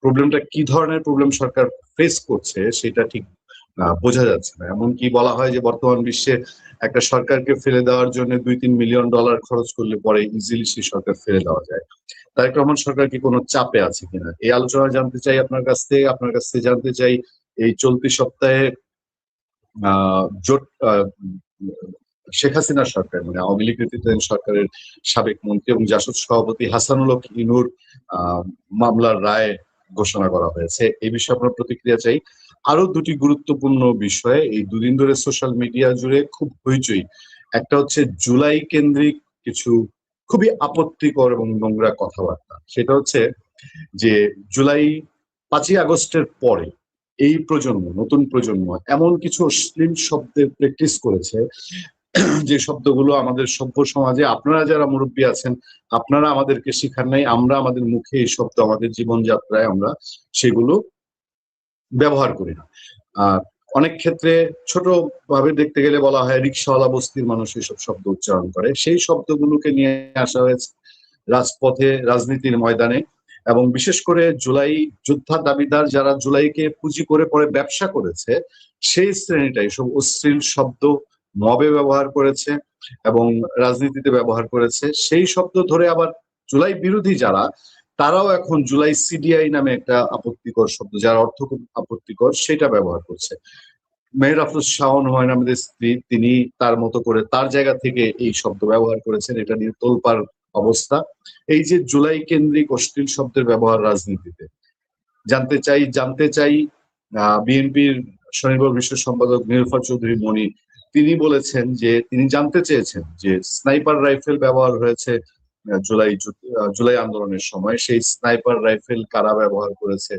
প্রবলেমটা কি ধরনের প্রবলেম সরকার ফেস করছে সেটা ঠিক বোঝা যাচ্ছে না। এমনকি বলা হয় যে বর্তমান বিশ্বে একটা সরকারকে ফেলে দেওয়ার জন্য $2-3 মিলিয়ন খরচ করলে পরে ইজিলি সেই সরকার ফেলে দেওয়া যায়। তারেক রহমান সরকার কি কোনো চাপে আছে কিনা এই আলোচনা জানতে চাই আপনার কাছ থেকে জানতে চাই এই চলতি সপ্তাহে জোট শেখ হাসিনা সরকার মানে আওয়ামী লীগ নেতৃত্বাধীন সরকারের সাবেক মন্ত্রী এবং জাসদ সভাপতি হাসানুল হক ইনুর মামলার রায় ঘোষণা করা হয়েছে। এই বিষয়ে আপনার প্রতিক্রিয়া চাই। আরো দুটি গুরুত্বপূর্ণ বিষয়ে এই দুদিন ধরে সোশ্যাল মিডিয়া জুড়ে খুব হইচই। একটা হচ্ছে জুলাই কেন্দ্রিক কিছু খুবই আপত্তিকর এবং নোংরা কথাবার্তা। সেটা হচ্ছে যে জুলাই 5ই আগস্টের পরে এই প্রজন্ম নতুন প্রজন্ম এমন কিছু অশ্লীল শব্দের প্র্যাকটিস করেছে যে শব্দগুলো আমাদের সভ্য সমাজে আপনারা যারা মুরব্বী আছেন আপনারা আমাদেরকে শিখান নাই, আমরা আমাদের মুখে এই শব্দ আমাদের জীবনযাত্রায় আমরা সেগুলো ব্যবহার করি না। অনেক ক্ষেত্রে ছোট ভাবে দেখতে গেলে বলা হয় রিক্সাওয়ালা বস্তির মানুষ এইসব শব্দ উচ্চারণ করে, সেই শব্দগুলোকে নিয়ে আসা হয়েছে রাজপথে রাজনীতির ময়দানে। এবং বিশেষ করে জুলাই যোদ্ধা দাবিদার যারা জুলাইকে পুঁজি করে পরে ব্যবসা করেছে সেই শ্রেণীটা এইসব অশ্লীল শব্দ মবে ব্যবহার করেছে এবং রাজনীতিতে ব্যবহার করেছে। সেই শব্দ ধরে আবার জুলাই বিরোধী যারা তারাও এখন জুলাই সিডিআই নামে একটা আপত্তিকর শব্দ যার অর্থ খুব আপত্তিকর সেটা ব্যবহার করছে। মেহের আফরোজ শাওন হুমায়ুন আহমেদের স্ত্রী তিনি তার মতো করে তার জায়গা থেকে এই শব্দ ব্যবহার করেছেন, এটা নিয়ে তোলপাড় অবস্থা। এই যে জুলাই কেন্দ্রিক অশ্লীল শব্দের ব্যবহার রাজনীতিতে জানতে চাই বিএনপির স্বনির্ভর বিশ্ব সম্পাদক নীলুফার চৌধুরী মনি তিনি বলেছেন যে তিনি জানতে চেয়েছেন যে স্নাইপার রাইফেল ব্যবহার হয়েছে জুলাই আন্দোলনের সময়, সেই স্নাইপার রাইফেল কারা ব্যবহার করেছে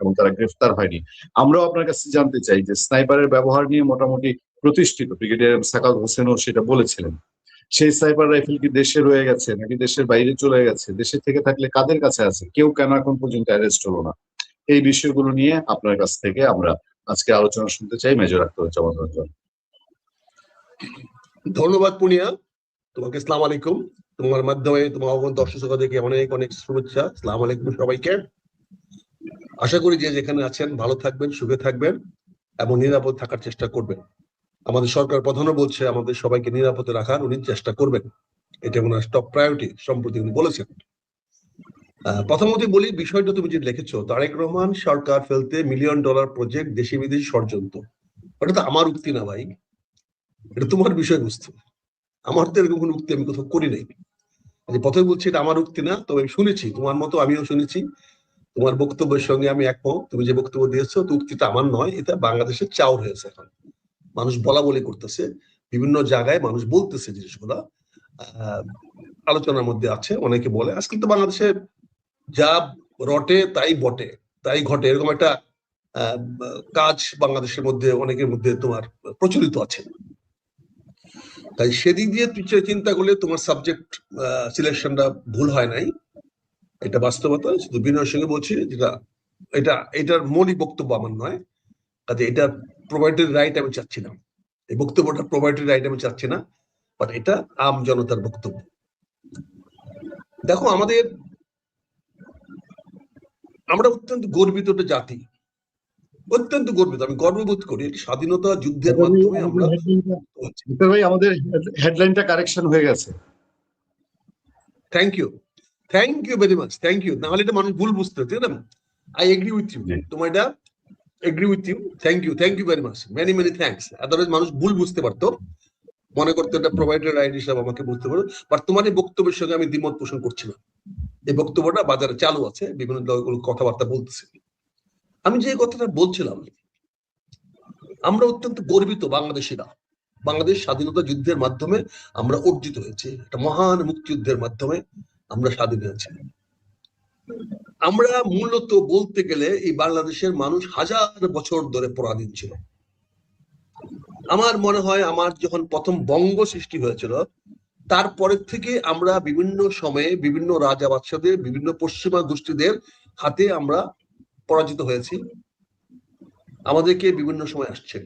এবং তারা গ্রেফতার হয়নি। আমরাও আপনার কাছে জানতে চাই যে স্নাইপারের ব্যবহার নিয়ে মোটামুটি প্রতিষ্ঠিত ব্রিগেডিয়ার সাকাত হোসেনও সেটা বলেছিলেন। সেই স্নাইপার রাইফেল কি দেশে রয়ে গেছে নাকি দেশের বাইরে চলে গেছে, দেশে থেকে থাকলে কাদের কাছে আছে, কেউ কেন এখন পর্যন্ত অ্যারেস্ট হলো না? এই বিষয়গুলো নিয়ে আপনার কাছ থেকে আমরা আজকে আলোচনা শুনতে চাই। মেজর আখতারুজ্জামান রঞ্জন। ধন্যবাদ পুনিয়া, তোমাকে আসসালাম আলাইকুম। তোমার মাধ্যমে তোমার দর্শক শ্রোতাদেরকে অনেক অনেক শুভেচ্ছা। আসসালাম আলাইকুম সবাইকে। আশা করি যে যেখানে আছেন ভালো থাকবেন, সুখে থাকবেন এবং নিরাপদ থাকার চেষ্টা করবেন। আমাদের সরকার প্রধানও বলছে আমাদের সবাইকে নিরাপদে রাখার উনি চেষ্টা করবেন, এটা ওনার টপ প্রায়োরিটি সম্প্রতি উনি বলেছেন। প্রথমত বলি বিষয়টা তুমি যে লিখেছো তারেক রহমান সরকার ফেলতে $1 মিলিয়ন প্রজেক্ট দেশি বিদেশি ষড়যন্ত্র, ওটা তো আমার উক্তি না ভাই, এটা তোমার বিষয়বস্তু। আমার তো এরকম কোনো উক্তি আমি কোথাও করি নাই। প্রথমে বলছি এটা আমার উক্তি না, তবে আমি শুনেছি তোমার মতো আমিও শুনেছি, তোমার বক্তব্যের সঙ্গে আমি একমত। তুমি যে বক্তব্য দিয়েছো তো উক্তিটা আমার নয়, এটা বাংলাদেশের চাউর হয়েছে। এখন মানুষ বলা বলি করতেছে, বিভিন্ন জায়গায় মানুষ বলতেছে জিনিসগুলা আলোচনার মধ্যে আছে। অনেকে বলে আজকাল তো বাংলাদেশে যা রটে তাই বটে তাই ঘটে, এরকম একটা কাজ বাংলাদেশের মধ্যে অনেকের মধ্যে তোমার প্রচলিত আছে। তাই সেদিক দিয়ে চিন্তা করলে তোমার সাবজেক্ট সিলেকশনটা ভুল হয় নাই, এটা বাস্তবতা। শুধু বিনয়ের সঙ্গে বলছি যেটা এটার মৌলিক বক্তব্য আমার নয়, কাজে এটা প্রোভাইডারি রাইট আমি চাচ্ছি না, এই বক্তব্যটা প্রোভাইডারি রাইট আমি চাচ্ছি না, বাট এটা আম জনতার বক্তব্য। দেখো আমরা অত্যন্ত গর্বিত একটা জাতি, অত্যন্ত গর্বিত, আমি গর্ববোধ করি। স্বাধীনতা যুদ্ধের মাধ্যমে আমরা আমাদের হেডলাইনটা কারেকশন হয়ে গেছে। Thank you very much, thank you. নাহলে এটা মানুষ ভুল বুঝতে হচ্ছে না। আই এগ্রি উইথ ইউ, তোমার এটা agree with you, thank you very much, many thanks. Otherwise মানুষ ভুল বুঝতে পারতো, মনে করতো এটা প্রোভাইডার রাইট হিসাবে আমাকে বুঝতে পারো। বাট তোমার এই বক্তব্যের সঙ্গে আমি দ্বিমত পোষণ করছি না। এই বক্তব্যটা বাজারে চালু আছে, বিভিন্ন কথাবার্তা বলতেছে। আমি যে কথাটা বলছিলাম, আমরা অত্যন্ত গর্বিত বাংলাদেশিরা। বাংলাদেশ স্বাধীনতা যুদ্ধের মাধ্যমে আমরা অর্জিত হয়েছে, একটা মহান মুক্তিযুদ্ধের মাধ্যমে আমরা স্বাধীন হয়েছি। আমরা মূলত বলতে গেলে এই বাংলাদেশের মানুষ হাজার বছর ধরে পরাধীন ছিল। আমার মনে হয় আমার যখন প্রথম বঙ্গ সৃষ্টি হয়েছিল তারপরের থেকে আমরা বিভিন্ন সময়ে বিভিন্ন রাজা বাদশাদের, বিভিন্ন পশ্চিমা গোষ্ঠীদের হাতে আমরা পরাজিত হয়েছি, আমাদেরকে বিভিন্ন সময় আসছে।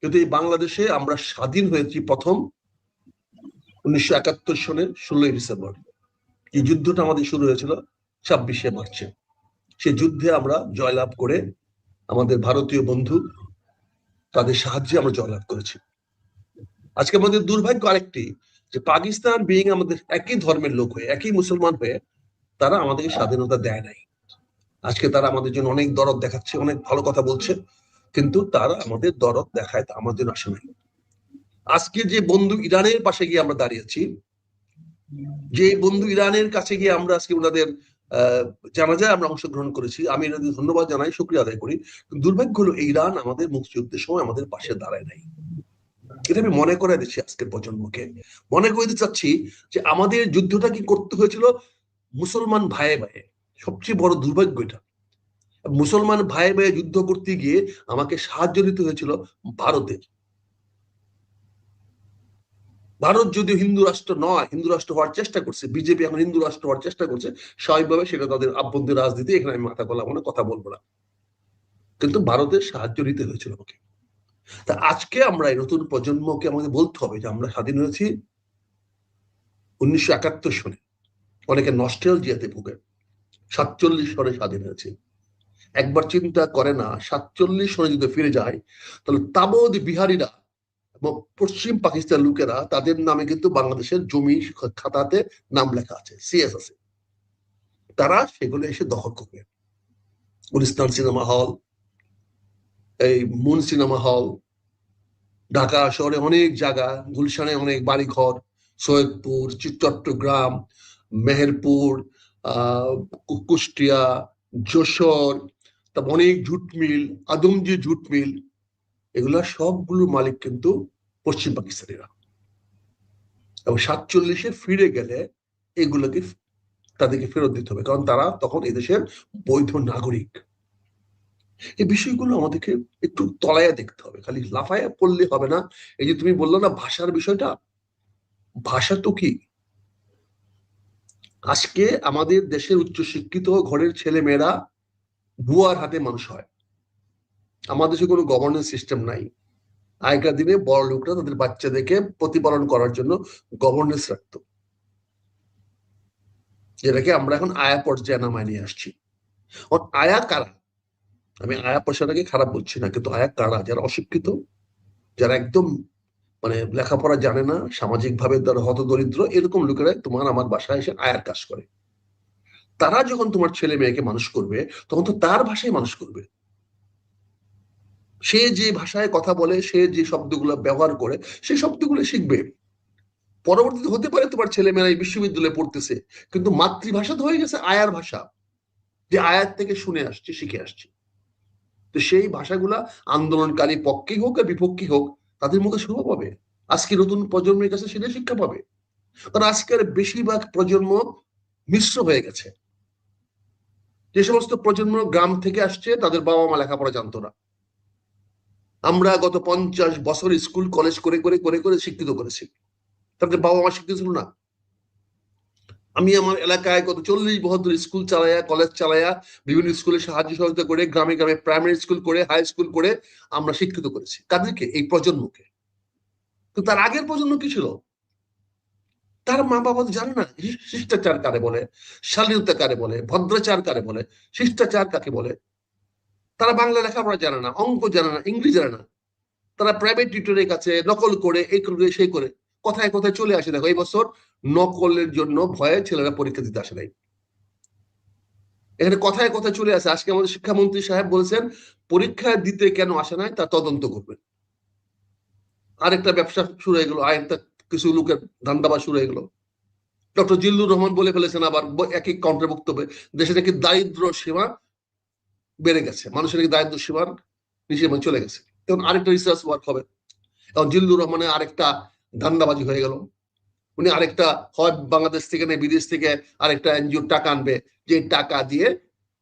কিন্তু এই বাংলাদেশে আমরা স্বাধীন হয়েছি প্রথম 1971 সনের 16ই ডিসেম্বর। এই যুদ্ধটা আমাদের শুরু হয়েছিল 26শে মার্চে। সে যুদ্ধে আমরা জয়লাভ করে আমাদের ভারতীয় বন্ধু তাদের সাহায্যে আমরা জয়লাভ করেছি। আজকে আমাদের দুর্ভাগ্য আরেকটি, যে পাকিস্তান বিইং আমাদের একই ধর্মের লোক হয়ে, একই মুসলমান হয়ে, তারা আমাদেরকে স্বাধীনতা দেয় নাই। আজকে তারা আমাদের জন্য অনেক দরদ দেখাচ্ছে, অনেক ভালো কথা বলছে, কিন্তু তারা আমাদের দরদ দেখায় তা আমাদের আসে নাই। আজকে যে বন্ধু ইরানের পাশে গিয়ে আমরা দাঁড়িয়েছি, যে বন্ধু ইরানের কাছে গিয়ে আমরা আজকে ওনাদের জানাজায় আমরা অংশগ্রহণ করেছি, আমি এনাদের ধন্যবাদ জানাই, শুকরিয়া আদায় করি। দুর্ভাগ্য হলো ইরান আমাদের মুক্তিযুদ্ধের সময় আমাদের পাশে দাঁড়ায় নাই। এটা আমি মনে করে দিচ্ছি আজকের প্রজন্মকে, মনে করে দিতে চাচ্ছি যে আমাদের যুদ্ধটা কি করতে হয়েছিল মুসলমান ভাইয়ে ভাইয়ে। সবচেয়ে বড় দুর্ভাগ্য এটা, মুসলমান ভাইয়ে ভাইয়ে যুদ্ধ করতে গিয়ে আমাকে সাহায্য দিতে হয়েছিল ভারতের। ভারত যদিও হিন্দু রাষ্ট্র নয়, হিন্দু রাষ্ট্র হওয়ার চেষ্টা করছে, বিজেপি এখন হিন্দু রাষ্ট্র হওয়ার চেষ্টা করছে, স্বাভাবিকভাবে সেটা তাদের আভ্যন্তরীণ রাজনীতি, এখানে আমি মাথা গলাবো না, কথা বলবো না, কিন্তু ভারতের সাহায্য নিতে হয়েছিল আমাকে। তা আজকে আমরা এই নতুন প্রজন্মকে আমাদের বলতে হবে যে আমরা স্বাধীন হয়েছি 1971 সনে, অনেকে নস্টালজিয়াতে ভুগে, 47 সনে স্বাধীন হয়েছে। একবার চিন্তা করে না 47 সনে যদি ফিরে যায়, তাহলে তাবৎ বিহারীরা এবং পশ্চিম পাকিস্তান লোকেরা, তাদের নামে কিন্তু বাংলাদেশের জমি খাতাতে নাম লেখা আছে, সিএস আছে, তারা সেগুলো এসে দখল করবে। গুলিস্তান সিনেমা হল, এই মুন সিনেমা হল, ঢাকা শহরে অনেক জায়গা, গুলশানে অনেক বাড়িঘর, সৈয়দপুর, চট্টগ্রাম, মেহেরপুর, কুষ্টিয়া, যশোর, তারপর অনেক jute mill, Adamjee jute mill, এগুলা সবগুলো মালিক কিন্তু পশ্চিম পাকিস্তানিরা। এবং 47-এ ফিরে গেলে এগুলোকে তাদেরকে ফেরত দিতে হবে, কারণ তারা তখন এদেশের বৈধ নাগরিক। এই বিষয়গুলো আমাদেরকে একটু তলায়া দেখতে হবে, খালি লাফায়া পড়লে হবে না। এই যে তুমি বললো না ভাষার বিষয়টা, ভাষা তো কি, আজকে আমাদের দেশের উচ্চশিক্ষিত ঘরের ছেলে মেয়েরা বুয়ার হাতে মানুষ হয়। আমাদের দেশে কোনো গভর্নেন্স সিস্টেম নাই। আগেকার দিনে বড় লোকরা তাদের বাচ্চাদেরকে প্রতিপালন করার জন্য গভর্নেন্স রাখতো, যেটাকে আমরা এখন আয়া পর্যায়ে নামায় নিয়ে আসছি। আয়া কারা, আমি আয়া পেশাটাকে খারাপ বলছি না, কিন্তু আয়া কারা, যারা অশিক্ষিত, যারা একদম মানে লেখাপড়া জানে না, সামাজিক ভাবে তারা হতদরিদ্র, এরকম লোকেরা তোমার আমার বাসায় এসে আয়ার কাজ করে। তারা যখন তোমার ছেলে মেয়েকে মানুষ করবে, তখন তো তার ভাষায় মানুষ করবে। সে যে ভাষায় কথা বলে, সে যে শব্দগুলো ব্যবহার করে, সেই শব্দগুলো শিখবে। পরবর্তীতে হতে পারে তোমার ছেলে মেয়েরা বিশ্ববিদ্যালয়ে পড়তেছে, কিন্তু মাতৃভাষা তো হয়ে গেছে আয়ার ভাষা, যে আয়ার থেকে শুনে আসছে, শিখে আসছে। তো সেই ভাষাগুলা আন্দোলনকারী পক্ষে হোক আর বিপক্ষে হোক, তাদের মুখে শোভা পাবে। আজকে নতুন প্রজন্মের কাছে সেটা শিক্ষা পাবে, কারণ আজকের বেশিরভাগ প্রজন্ম মিশ্র হয়ে গেছে। যে সমস্ত প্রজন্ম গ্রাম থেকে আসছে, তাদের বাবা মা লেখাপড়া জানতো না। আমরা গত 50 বছর স্কুল কলেজ করে করে করে করে শিক্ষিত করেছি, তাদের বাবা মা শিক্ষিত ছিল না। আমি আমার এলাকায় গত 40 বছর স্কুল চালায়া, কলেজ চালায়া, বিভিন্ন স্কুলে সাহায্য সহযোগিতা করে, গ্রামে গ্রামে প্রাইমারি স্কুল করে, হাই স্কুল করে আমরা শিক্ষিত করেছি। কাদেরকে? এই প্রজন্মকে। তো তার আগের প্রজন্ম কি ছিল? তার মা বাবা তো জানে না শিষ্টাচার কারে বলে, শালীনতা কারে বলে, ভদ্রাচার কারে বলে, শিষ্টাচার কাকে বলে। তারা বাংলা লেখাপড়া জানে না, অঙ্ক জানে না, ইংরেজি জানে না। তারা প্রাইভেট টিউটরের কাছে নকল করে, এই করে সেই করে, কথায় কথায় চলে আসে। দেখো এই বছর নকলের জন্য ভয়ে ছেলেরা পরীক্ষা দিতে আসে নাই। এখানে কথায় কথায় চলে আসে। আজকে আমাদের শিক্ষামন্ত্রী সাহেব বলেছেন পরীক্ষা দিতে কেন আসে নাই তা তদন্ত করবেন। আরেকটা ব্যবসা শুরু হয়ে গেল, আরেকটা কিছু লোকের ধান্দাবাজ শুরু হয়ে গেল। ডক্টর জিল্লুর রহমান বলে ফেলেছেন আবার একই কাউন্টার বক্তব্যে, দেশে নাকি দারিদ্র সীমা বেড়ে গেছে, মানুষের নাকি দারিদ্র সীমার নিচে চলে গেছে। তখন আরেকটা রিসার্চ ওয়ার্ক হবে। এখন জিল্লুর রহমানের আরেকটা ধান্দাবাজি হয়ে গেল। উনি আরেকটা হয় বাংলাদেশ থেকে না বিদেশ থেকে আরেকটা এনজিওর টাকা আনবে, যে টাকা দিয়ে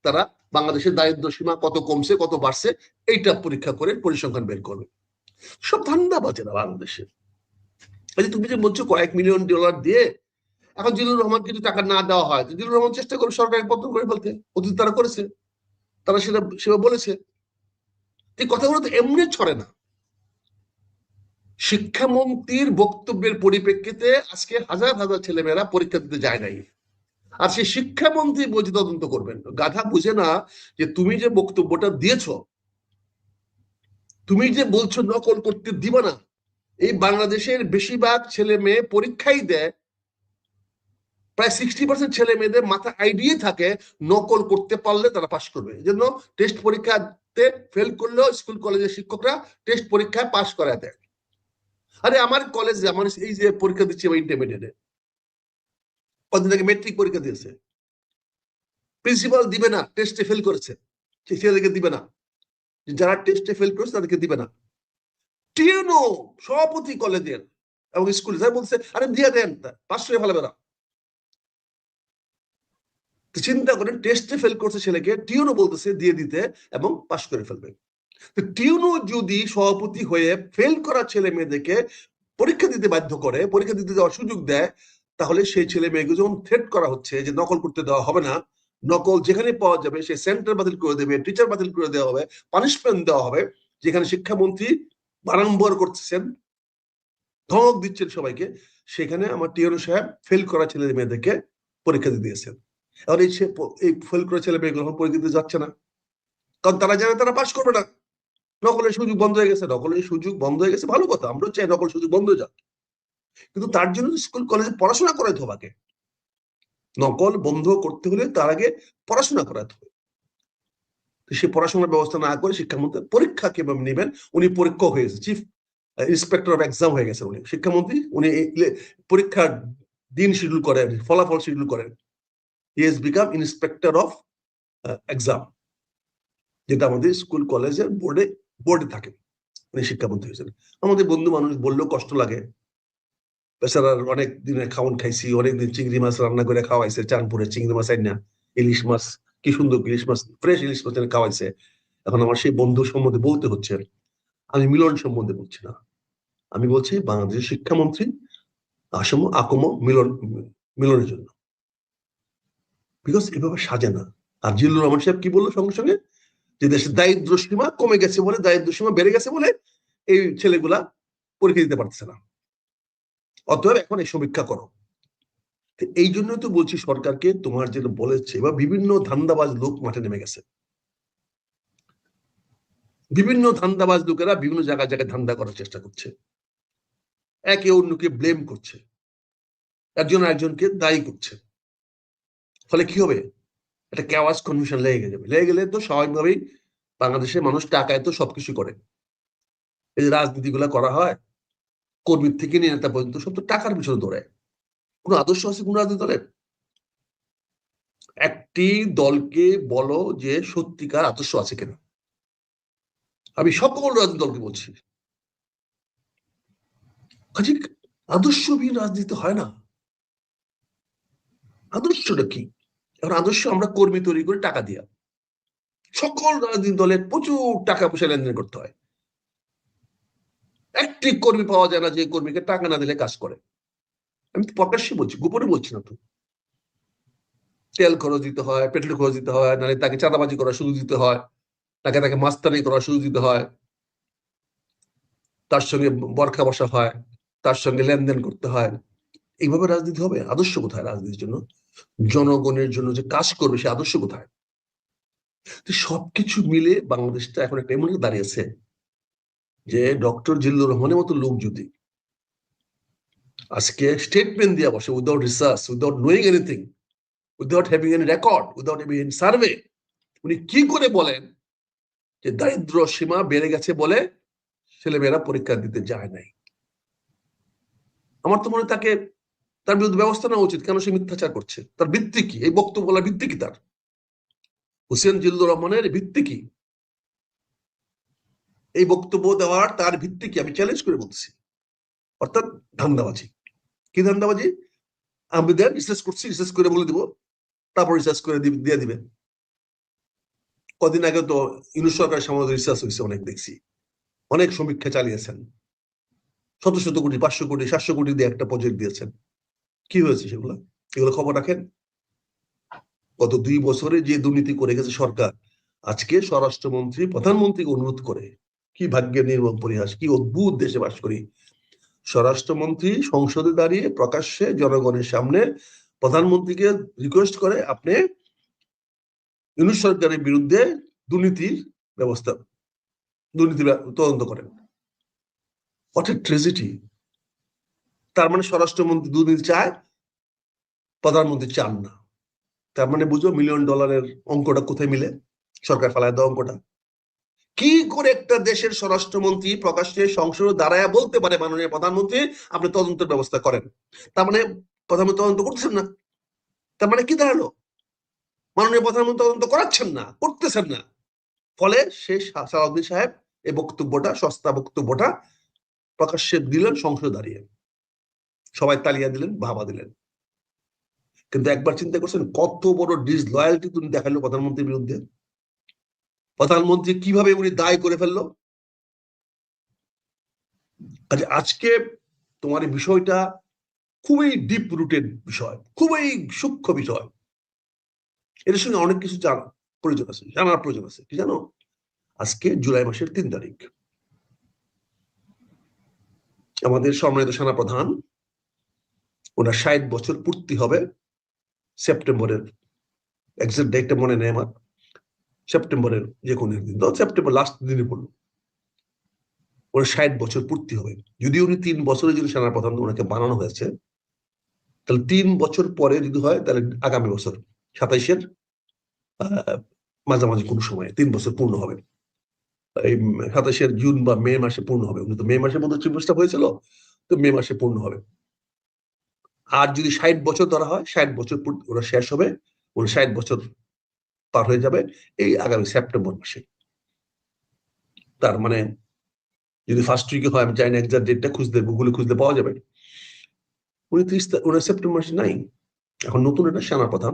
তারা বাংলাদেশের দারিদ্র সীমা কত কমছে কত বাড়ছে এইটা পরীক্ষা করে পরিসংখ্যান বের করবে। সব ধান্দাবাজেরা বাংলাদেশে। তুমি যে বলছো কয়েক মিলিয়ন ডলার দিয়ে, এখন জিল্লুর রহমান কিছু টাকা না দেওয়া হয়, জিল্লুর রহমান চেষ্টা করে সরকারের পতন করে ফেলতে, অতীত তারা করেছে, তারা সেটা বলেছে। এই কথাগুলো তো এমনি ছড়ে না। শিক্ষামন্ত্রীর বক্তব্যের পরিপ্রেক্ষিতে আজকে হাজার হাজার ছেলেমেয়েরা পরীক্ষা দিতে যায় নাই। আর সেই শিক্ষামন্ত্রী বলছে তদন্ত করবেন। গাধা বুঝে না যে তুমি যে বক্তব্যটা দিয়েছো, তুমি যে বলছো নকল করতে দিবা না, এই বাংলাদেশের বেশিরভাগ ছেলে মেয়ে পরীক্ষাই দেয়, প্রায় 60% ছেলে মেয়েদের মাথা আইডিয়া থাকে নকল করতে পারলে তারা পাস করবে। এই জন্য টেস্ট পরীক্ষাতে ফেল করলেও স্কুল কলেজের শিক্ষকরা টেস্ট পরীক্ষায় পাস করায় দেয়। আরে আমার কলেজে, আমার এই যে পরীক্ষা দিচ্ছে ইন্টারমিডিয়েটে, কদিন আগে মেট্রিক পরীক্ষা দিয়েছে, প্রিন্সিপাল দিবে না, টেস্টে ফেল করেছে ছেলেদেরকে দিবে না, যারা টেস্টে ফেল করেছে তাদেরকে দিবে না। টিএনও সভাপতি কলেজের এবং স্কুলে যাই বলছে আরে দিয়ে দেন, পাস করে ফেলবে না। চিন্তা করেন, টেস্টে ফেল করছে ছেলেকে, টিউনো বলতেছে দিয়ে দিতে এবং পাস করে ফেলবে। টিউনো যদি সভাপতি হয়ে ফেল করা ছেলে মেয়েদেরকে পরীক্ষা দিতে বাধ্য করে, পরীক্ষা দিতে যাওয়ার সুযোগ দেয়, তাহলে সেই ছেলে মেয়েকে যখন থ্রেট করা হচ্ছে যে নকল করতে দেওয়া হবে না, নকল যেখানে পাওয়া যাবে সেই সেন্টার বাতিল করে দেবে, টিচার বাতিল করে দেওয়া হবে, পানিশমেন্ট দেওয়া হবে, যেখানে শিক্ষামন্ত্রী বারংবার করতেছেন, ধমক দিচ্ছেন সবাইকে, সেখানে আমার টিউনো সাহেব ফেল করা ছেলে মেয়েদেরকে পরীক্ষা দিতে দিয়েছেন। এখন এই ফেল করে ছেলে মেয়েগুলো পরীক্ষা দিতে যাচ্ছে না, কারণ তারা জানে তারা পাস করবে না। নকলের সুযোগ বন্ধ হয়ে গেছে, নকলের সুযোগ বন্ধ হয়ে গেছে, ভালো কথা, আমরা চাই নকল সুযোগ বন্ধ হয়ে যাক, কিন্তু তার জন্য স্কুল কলেজে পড়াশোনা করাইতে হবে আগে। নকল বন্ধ করতে হলে তার আগে পড়াশোনা করাতে হবে। সে পড়াশোনার ব্যবস্থা না করে শিক্ষামন্ত্রী পরীক্ষা কিভাবে নেবেন, উনি পরীক্ষক হয়ে গেছে, চিফ ইন্সপেক্টর অফ এক্সাম হয়ে গেছেন উনি শিক্ষামন্ত্রী, উনি পরীক্ষার দিন শিডিউল করেন, ফলাফল শিডিউল করেন। He has become inspector of exam, যেটা আমাদের স্কুল কলেজের বোর্ডে থাকে, উনি শিক্ষামন্ত্রী হয়েছেন। আমাদের বন্ধু মানুষ বললেও কষ্ট লাগে, বেচারার অনেক দিনের খাওয়ান খাইছি, অনেকদিন চিংড়ি মাছ রান্না করে খাওয়াইছে, চাঁদপুরে চিংড়ি মাছ আইনা, ইলিশ মাছ, কি সুন্দর ইলিশ মাছ, ফ্রেশ ইলিশ মাছ খাওয়াইছে। এখন আমার সেই বন্ধু সম্বন্ধে বলতে হচ্ছে, আমি মিলন সম্বন্ধে বলছি না, আমি বলছি বাংলাদেশের শিক্ষামন্ত্রী আসম আকম মিলনের জন্য, বিকজ এভাবে সাজে না। আর জিল্লুর রহমান সাহেব কি বললো সঙ্গে সঙ্গে, যে দেশের দারিদ্র সীমা কমে গেছে বলে, দারিদ্র সীমা বেড়ে গেছে বলে এই ছেলেগুলা পরীক্ষা দিতে পারতেছে না, অতএব এখন এই সমীক্ষা করো। এই জন্য তো বলছি সরকারকে, তোমার যেটা বলেছে বা বিভিন্ন ধান্দাবাজ লোক মাঠে নেমে গেছে, বিভিন্ন ধান্দাবাজ লোকেরা বিভিন্ন জায়গায় জায়গায় ধান্দা করার চেষ্টা করছে, একে অন্যকে ব্লেম করছে, একজন একজনকে দায়ী করছে। ফলে কি হবে, একটা ক্যাওয়াস কনফিউশন লেগে যাবে, লেগে গেলে তো স্বাভাবিকভাবেই বাংলাদেশের মানুষ টাকায় তো সবকিছু করে। এই যে রাজনীতিগুলা করা হয়, কর্মীর থেকে নিয়ে নেতা পর্যন্ত সব তো টাকার পিছনে দৌড়ায়। কোন আদর্শ আছে কোন রাজনীতি দলের? একটি দলকে বলো যে সত্যিকার আদর্শ আছে কিনা। আমি সকল রাজনৈতিক দলকে বলছি, কাজে আদর্শবিহীন রাজনীতি হয় না। আদর্শটা কি? এখন আদর্শ আমরা কর্মী তৈরি করে টাকা দিয়া, সকল রাজনৈতিক দলের প্রচুর টাকা পয়সা লেনদেন করতে হয়, একটি কর্মী পাওয়া যায় না যে কর্মীকে টাকা না দিলে কাজ করে। আমি তো প্রকাশ্যে বলছি, গোপনে বলছি না তো। তেল খরচ দিতে হয়, পেট্রোল খরচ দিতে হয়, নাহলে তাকে চাঁদাবাজি করার সুযোগ দিতে হয়, তাকে মাস্তানি করার সুযোগ দিতে হয়, তার সঙ্গে বরখা বসা হয়, তার সঙ্গে লেনদেন করতে হয়। এইভাবে রাজনীতি হবে? আদর্শ কোথায় রাজনীতির জন্য? জনগণের জন্য যে কাজ করবে সে আদর্শ কোথায়? সবকিছু মিলে বাংলাদেশটা এখন একটা এমন দাঁড়িয়েছে যে ডক্টর জিল্লুর রহমানের মতো লোক যদি আজকে স্টেটমেন্ট দিয়ে বসে, without research, without knowing anything, without having any record, without having any survey, উনি কি করে বলেন যে দারিদ্র সীমা বেড়ে গেছে বলে ছেলেমেয়েরা পরীক্ষা দিতে যায় নাই? আমার তো মনে হয় তার বিরুদ্ধে ব্যবস্থা নেওয়া উচিত। কেন সে মিথ্যাচার করছে? তার ভিত্তি কি? এই বক্তব্য বলার ভিত্তি কি? তার হোসেন জিল্লুর রহমানের ভিত্তি কি? এই বক্তব্য দেওয়ার তার ভিত্তি কি? আমি চ্যালেঞ্জ করে বলছি। অর্থাৎ ধান্দাবাজি। কি ধান্দাবাজি? আমি দেন রিসার্চ করছি, রিসার্চ করে বলে দিব, তারপর রিসার্চ করে দিয়ে দিবেন। কদিন আগে তো ইউনুস সরকারের সামনে রিসার্চ হয়েছে, অনেক দেখছি, অনেক সমীক্ষা চালিয়েছেন, শত শত কোটি, 500 কোটি, 700 কোটি দিয়ে একটা প্রজেক্ট দিয়েছেন। কি হয়েছে সেগুলো? এগুলো খবর রাখেন? গত 2 বছরে যে দুর্নীতি করে গেছে সরকার, আজকে স্বরাষ্ট্রমন্ত্রী প্রধানমন্ত্রীকে অনুরোধ করে, কি ভাগ্যের নির্মম পরিহাস, কি অদ্ভুত দেশে বাস করি। স্বরাষ্ট্রমন্ত্রী সংসদে দাঁড়িয়ে প্রকাশ্যে জনগণের সামনে প্রধানমন্ত্রীকে রিকোয়েস্ট করে আপনি ইউনূস সরকারের বিরুদ্ধে দুর্নীতি তদন্ত করেন। What a tragedy! তার মানে স্বরাষ্ট্রমন্ত্রী দুর্নীতি চায়, প্রধানমন্ত্রী চান না। তার মানে বুঝো $1 মিলিয়ন অঙ্কটা কোথায় মিলে, সরকার ফেলায় দেওয়া অঙ্কটা। কি করে একটা দেশের স্বরাষ্ট্রমন্ত্রী প্রকাশ্যে সংসদে দাঁড়ায় বলতে পারে মাননীয় প্রধানমন্ত্রী আপনি তদন্তের ব্যবস্থা করেন? তার মানে প্রধানমন্ত্রী তদন্ত করতেছেন না। তার মানে কি দাঁড়ালো? মাননীয় প্রধানমন্ত্রী তদন্ত করাচ্ছেন না, করতেছেন না। ফলে সেই সালাউদ্দিন সাহেব এই বক্তব্যটা, সস্তা বক্তব্যটা প্রকাশ্যে দিলেন সংসদে দাঁড়িয়ে। সবাই তালিয়া দিলেন, ভাবা দিলেন। কিন্তু একবার চিন্তা করছেন কত বড় ডিসলয়ালিটি তুমি দেখালো প্রধানমন্ত্রীর বিরুদ্ধে? প্রধানমন্ত্রী কিভাবে উনি দায় করে ফেললো? আজকে তোমার এই বিষয়টা খুবই ডিপ রুটেড বিষয়, খুবই সূক্ষ্ম বিষয়। এর সঙ্গে অনেক কিছু জানার প্রয়োজন আছে। কি জানো? আজকে জুলাই মাসের 3 তারিখ আমাদের সম্মানিত সেনাপ্রধান, ওনার 60 বছর পূর্তি হবে সেপ্টেম্বরের, এক্সাক্ট ডেটটা মনে নেই আমার, সেপ্টেম্বরের যে কোনো দিন, সেপ্টেম্বর লাস্ট দিনে পড়লো ওনার 60 বছর পূর্তি হবে। যদি উনি 3 বছরের জন্য সেনাপ্রধান ওনাকে বানানো হয়েছে, তাহলে 3 বছর পরে যদি হয় তাহলে আগামী বছর 27-এর মাঝামাঝি কোনো সময় 3 বছর পূর্ণ হবে। এই 27-এর জুন বা মে মাসে পূর্ণ হবে। উনি তো মে মাসের মধ্যে চিফ মিনিস্টার হয়েছিল, তো মে মাসে পূর্ণ হবে। আর যদি 60 বছর ধরা হয়, 60 বছর ওরা শেষ হবে, ওরা 60 বছর পার হয়ে যাবে এই আগামী সেপ্টেম্বর মাসে। তার মানে যদি ফার্স্ট উইকে হয়, আমি জানি না এক্সাক্ট ডেটটা, গুগলে খুঁজলে পাওয়া যাবে। উনি সেপ্টেম্বর মাসে নাই। এখন নতুন একটা সেনাপ্রধান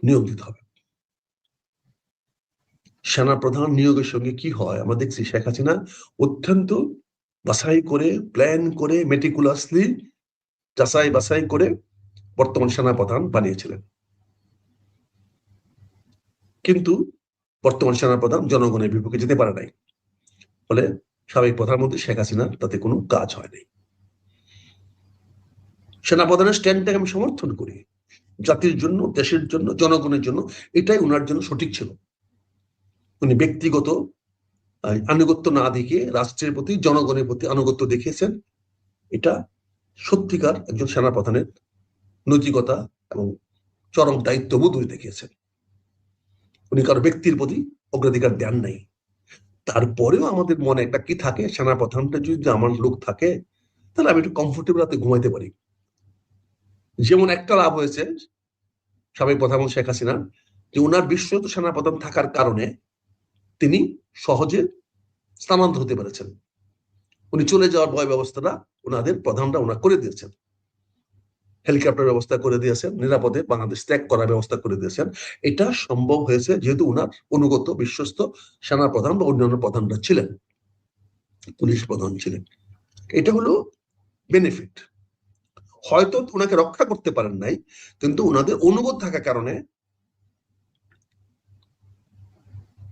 নিয়োগ দিতে হবে। সেনাপ্রধান নিয়োগের সঙ্গে কি হয় আমরা দেখছি, শেখ হাসিনা অত্যন্ত বাছাই করে, প্ল্যান করে, মেটিকুলাসলি যাচাই বাছাই করে বর্তমান সেনাপ্রধান বানিয়েছিলেন। কিন্তু বর্তমান সেনাপ্রধান জনগণের বিপক্ষে যেতে পারে নাই, ফলে সাবেক প্রধানমন্ত্রী শেখ হাসিনার তাতে কোনো কাজ হয় নাই। সেনাপ্রধানের স্ট্যান্ডটাকে আমি সমর্থন করি, জাতির জন্য, দেশের জন্য, জনগণের জন্য এটাই ওনার জন্য সঠিক ছিল। উনি ব্যক্তিগত আনুগত্য না দেখিয়ে রাষ্ট্রের প্রতি, জনগণের প্রতি আনুগত্য দেখিয়েছেন। এটা সত্যিকার একজন সেনাপ্রধানের নৈতিকতা এবং চরম দায়িত্ববোধ উনি দেখিয়েছেন। উনি কারো ব্যক্তির প্রতি অগ্রাধিকার দেন নাই। তারপরেও আমাদের মনে একটা কি থাকে, সেনাপ্রধানটা যদি আমার লোক থাকে তাহলে আমি একটু কমফোর্টেবল রাতে ঘুমাইতে পারি। যেমন একটা লাভ হয়েছে সাবেক প্রধানমন্ত্রী শেখ হাসিনা, যে ওনার বিশ্বস্ত সেনাপ্রধান থাকার কারণে তিনি সহজে স্থানান্তর হতে পেরেছেন। উনি চলে যাওয়ার ভয় ব্যবস্থাটা ওনাদের প্রধানরা ওনার করে দিয়েছেন। হেলিকপ্টার ব্যবস্থা করে দিয়েছেন, নিরাপদে বাংলাদেশ ত্যাগ করার ব্যবস্থা করে দিয়েছেন। এটা সম্ভব হয়েছে যেহেতু ওনার অনুগত বিশ্বস্ত সেনাপ্রধান বা অন্যান্য প্রধানরা ছিলেন, পুলিশ প্রধান ছিলেন। এটা হলো বেনিফিট। হয়তো ওনাকে রক্ষা করতে পারেন নাই, কিন্তু ওনাদের অনুগত থাকার কারণে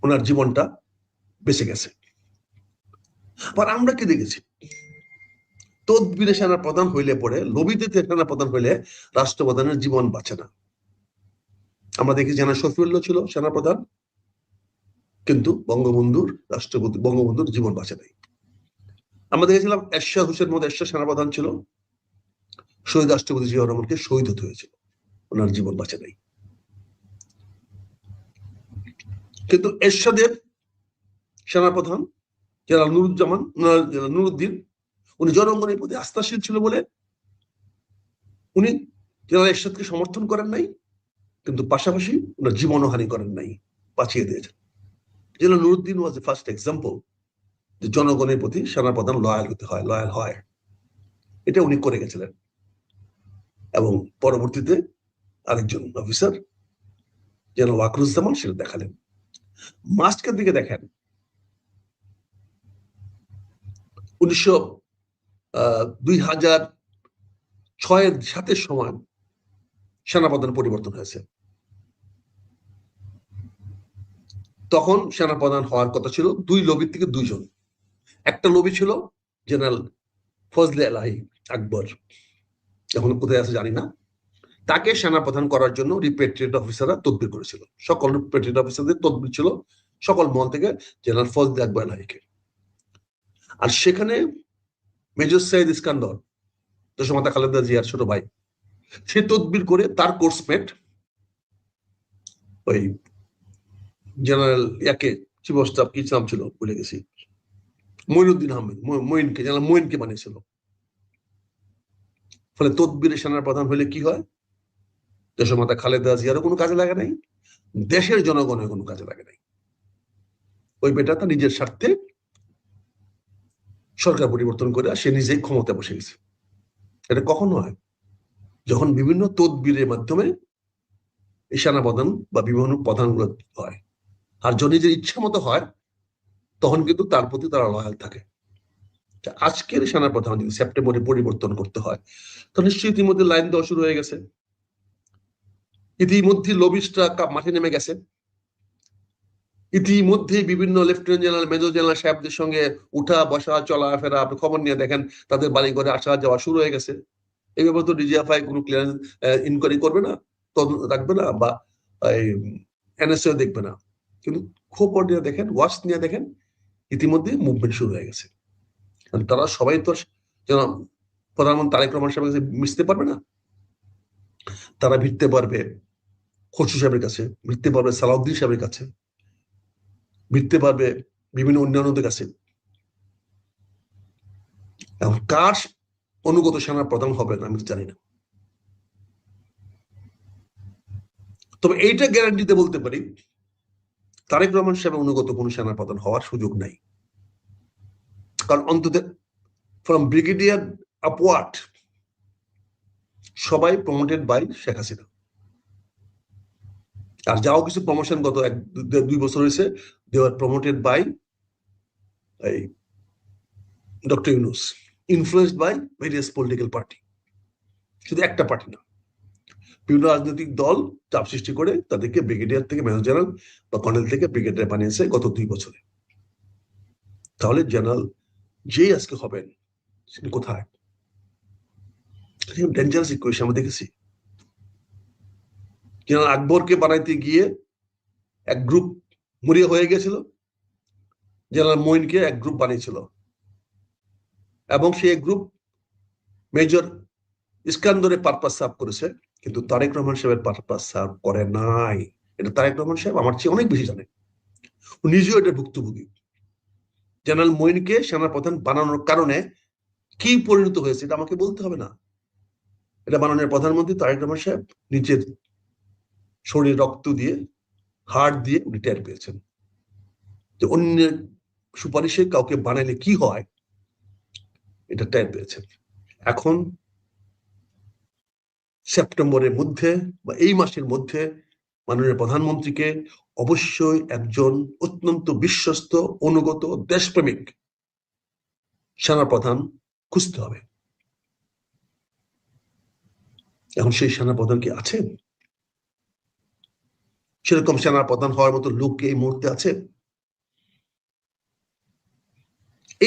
ওনার জীবনটা বেঁচে গেছে। আর আমরা কি দেখেছি, তদবিরে সেনাপ্রধান হইলে পরে, লবিতে সেনাপ্রধান হইলে রাষ্ট্রপ্রধানের জীবন বাঁচে না। আমরা দেখি জেনারেল শফিউল্লাহ ছিল সেনাপ্রধান, কিন্তু বঙ্গবন্ধুর জীবন বাঁচে নাই। আমরা দেখেছিলাম এরশাদ হোসেন মোহাম্মদ এরশাদ সেনাপ্রধান ছিল, শহীদ রাষ্ট্রপতি জিয়াউর রহমানকে শহীদ হতে হয়েছিল, ওনার জীবন বাঁচে নাই। কিন্তু এরশাদের সেনাপ্রধান জেনারেল নুরুদ্দিন, উনি জনগণের প্রতি আস্থাশীল ছিল বলে উনি জেনারেল এরশাদকে সমর্থন করেন নাই, কিন্তু পাশাপাশি ওনার জীবনহানি করেন নাই, বাঁচিয়ে দিয়েছেন। General Nuruddin was the first example যে জনগণের প্রতি সেনাপ্রধান লয়াল হয়। এটা উনি করে গেছিলেন। এবং পরবর্তীতে আরেকজন অফিসার জেনারেল ওয়াকরুজ্জামান সেটা দেখালেন। মাস্কের দিকে দেখেন, 2006-7 সময় সেনাপ্রধান পরিবর্তন হয়েছে। তখন সেনাপ্রধান হওয়ার কথা ছিল 2 লবির থেকে 2 জন। একটা লবি ছিল জেনারেল ফজলে এলাহি আকবর, এখন কোথায় আছে জানি না। তাকে সেনাপ্রধান করার জন্য রিপেট্রিয়েট অফিসাররা তদবির করেছিল, সকল রিপেট্রিয়েট অফিসারদের তদবির ছিল সকল মহল থেকে, জেনারেল ফজলে আকবর এলাহিকে। আর সেখানে মেজর সৈয়দ ইস্কান্দর, দেশমাতা খালেদা জিয়ার ছোট ভাই, সে তদবির করে তার কোর্সমেট ওই জেনারেল চিফ অফ স্টাফ কি নাম ছিল ভুলে গেছি, মঈনুদ্দিন আহমেদ, মঈনকে, জেনারেল মঈনকে বানিয়েছিল। ফলে তদবিরে সেনার প্রধান হলে কি হয়, দেশমাতা খালেদা জিয়ারও কোনো কাজে লাগে নাই, দেশের জনগণের কোনো কাজে লাগে নাই। ওই বেটা তার নিজের স্বার্থে সরকার পরিবর্তন করে সে নিজেই ক্ষমতা বসে গেছে। এটা কখন হয়, যখন বিভিন্ন তদবিরের মাধ্যমে এই সেনাপ্রধান বা বিভিন্ন প্রধানগুলো হয়। আর যদি নিজের ইচ্ছা মতো হয় তখন কিন্তু তার প্রতি তারা লয়াল থাকে। আজকের সেনাপ্রধান যদি সেপ্টেম্বরে পরিবর্তন করতে হয়, তো নিশ্চয়ই ইতিমধ্যে লাইন দেওয়া শুরু হয়ে গেছে, ইতিমধ্যে লবিস্টরা মাঠে নেমে গেছে, ইতিমধ্যে বিভিন্ন লেফটেন্যান্ট জেনারেল, মেজর জেনারেল সাহেবদের সঙ্গে উঠা বসা চলাফেরা, আপনি খবর নিয়ে দেখেন তাদের বাড়ি ঘরে আসা যাওয়া শুরু হয়ে গেছে। এই ব্যাপারে তো ডিজিএফআই কোনো ক্লিয়ারেন্স ইনকোয়ারি করবে না, তদন্ত রাখবে না, বা এনএসএ দেখবে না, কিন্তু খবর নিয়ে দেখেন, ওয়াচ নিয়ে দেখেন, ইতিমধ্যে মুভমেন্ট শুরু হয়ে গেছে। তারা সবাই তো যেন প্রধানমন্ত্রী তারেক রহমান সাহেবের কাছে মিশতে পারবে না, তারা ভিড়তে পারবে খসরু সাহেবের কাছে, ভিড়তে পারবে সালাউদ্দিন সাহেবের কাছে, ভিড়তে পারবে বিভিন্ন অন্যান্যদের কাছে। এখন কার অনুগত সেনা প্রধান হবে না আমি জানি না, তবে এইটা গ্যারান্টিতে বলতে পারি তারেক রহমান সাহেবের অনুগত কোন সেনা প্রধান হওয়ার সুযোগ নাই। কারণ অন্তত ফ্রম ব্রিগেডিয়ার আপওয়ার্ড সবাই প্রমোটেড বাই শেখ হাসিনা। আর যাও কিছু প্রমোশন গত 1-2 বছর হয়েছে, they are promoted by doctor Yunus, influenced by various political party, শুধু একটা পার্টি না, বিভিন্ন রাজনৈতিক দল চাপ সৃষ্টি করে তাদেরকে ব্রিগেডিয়ার থেকে মেজর জেনারেল বা কর্নেল থেকে ব্রিগেডিয়ার বানিয়েছে গত 2 বছরে। তাহলে জেনারেল যেই আজকে হবেন কোথায়, ডেঞ্জারাস ইকুয়েশন আমরা দেখেছি। জেনারেল আকবরকে বানাইতে গিয়ে এক গ্রুপ মরিয়া হয়ে গেছিল, জেনারেল মঈনকে এক গ্রুপ বানিয়েছিল, এবং সেই গ্রুপ মেজর ইস্কান্দরের পারপাস সার্ভ করেছে, কিন্তু তারেক রহমান সাহেবের পারপাস সার্ভ করে নাই। এটা তারেক রহমান সাহেব আমার চেয়ে অনেক বেশি জানে, নিজেও এটা ভুক্তভোগী। জেনারেল মঈনকে সেনাপ্রধান বানানোর কারণে কি পরিণত হয়েছে এটা আমাকে বলতে হবে না, এটা বানানোর প্রধানমন্ত্রী তারেক রহমান সাহেব নিজের শরীর রক্ত দিয়ে, হাড় দিয়ে উনি টের পেয়েছেন যে অন্যের সুপারিশে কাউকে বানাইলে কি হয়, এটা টের পেয়েছেন। এখন সেপ্টেম্বরের মধ্যে বা এই মাসের মধ্যে মাননীয় প্রধানমন্ত্রীকে অবশ্যই একজন অত্যন্ত বিশ্বস্ত, অনুগত, দেশপ্রেমিক সেনাপ্রধান খুঁজতে হবে। এখন সেই সেনাপ্রধান কি আছেন? সেরকম সেনাপ্রধান হওয়ার মতো লোক কি এই মুহূর্তে আছে?